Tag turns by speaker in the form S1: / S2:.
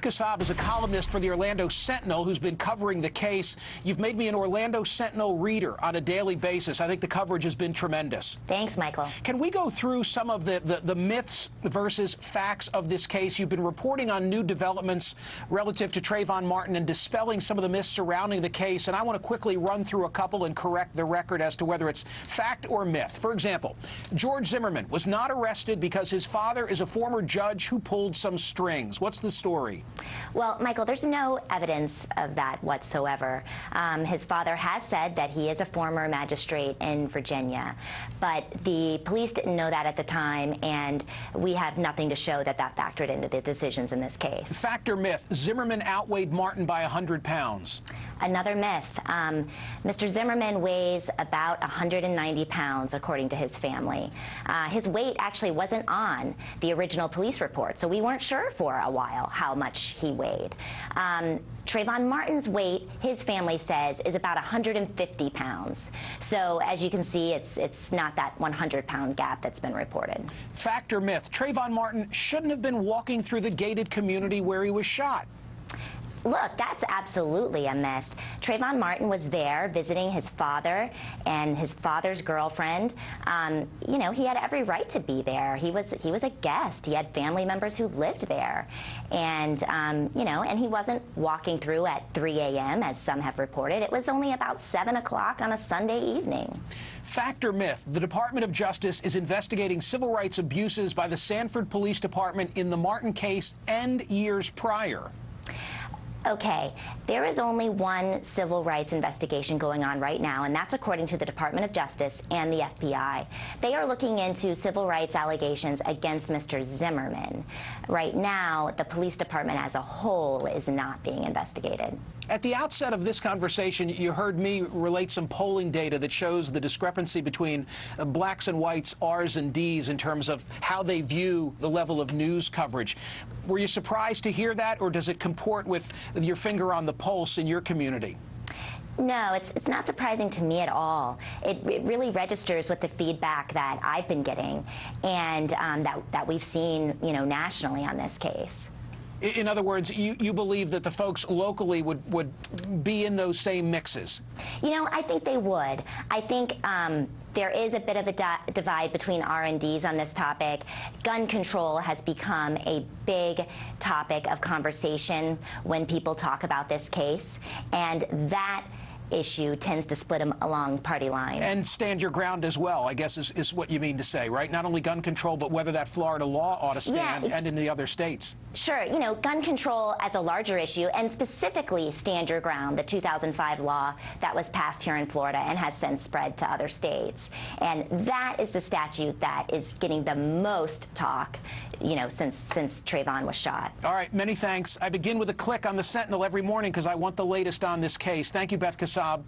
S1: Kassab is a columnist for the Orlando Sentinel who's been covering the case. You've made me an Orlando Sentinel reader on a daily basis. I think the coverage has been tremendous.
S2: Thanks, Michael.
S1: Can we go through some of the myths versus facts of this case? You've been reporting on new developments relative to Trayvon Martin and dispelling some of the myths surrounding the case, and I want to quickly run through a couple and correct the record as to whether it's fact or myth. For example, George Zimmerman was not arrested because his father is a former judge who pulled some strings. What's the story?
S2: Well, Michael, there's no evidence of that whatsoever. His father has said that he is a former magistrate in Virginia, but the police didn't know that at the time, and we have nothing to show that that factored into the decisions in this case.
S1: Fact or myth, Zimmerman outweighed Martin by 100 pounds.
S2: Another myth. Mr. Zimmerman weighs about 190 pounds, according to his family. His weight actually wasn't on the original police report, so we weren't sure for a while how much he weighed. Trayvon Martin's weight, his family says, is about 150 pounds. So as you can see, it's not that 100-pound gap that's been reported.
S1: Fact or myth, Trayvon Martin shouldn't have been walking through the gated community where he was shot.
S2: Look, that's absolutely a myth. Trayvon Martin was there visiting his father and his father's girlfriend. You know, he had every right to be there. He was a guest. He had family members who lived there. And, you know, and he wasn't walking through at 3 a.m., as some have reported. It was only about 7 o'clock on a Sunday evening.
S1: Fact or myth, the Department of Justice is investigating civil rights abuses by the Sanford Police Department in the Martin case and years prior.
S2: Okay, there is only one civil rights investigation going on right now, and that's according to the Department of Justice and the FBI. They are looking into civil rights allegations against Mr. Zimmerman. Right now, the police department as a whole is not being investigated.
S1: At the outset of this conversation, you heard me relate some polling data that shows the discrepancy between blacks and whites, R's and D's, in terms of how they view the level of news coverage. Were you surprised to hear that, or does it comport with your finger on the pulse in your community?
S2: No, it's not surprising to me at all. It really registers with the feedback that I've been getting and that we've seen, you know, nationally on this case.
S1: In other words, you believe that the folks locally would be in those same mixes?
S2: You know, I think they would. I think there is a bit of a divide between R and Ds on this topic. Gun control has become a big topic of conversation when people talk about this case, and that issue tends to split them along party lines. And stand your ground as well, I guess, is what you mean to say, right? Not only gun control, but whether that Florida law ought to stand, and in the other states. Sure. You know, gun control as a larger issue, and specifically stand your ground, the 2005 law that was passed here in Florida and has since spread to other states. And that is the statute that is getting the most talk, you know, since Trayvon was shot. All right, many thanks. I begin with a click on the Sentinel every morning because I want the latest on this case. Thank you, Beth Kassab.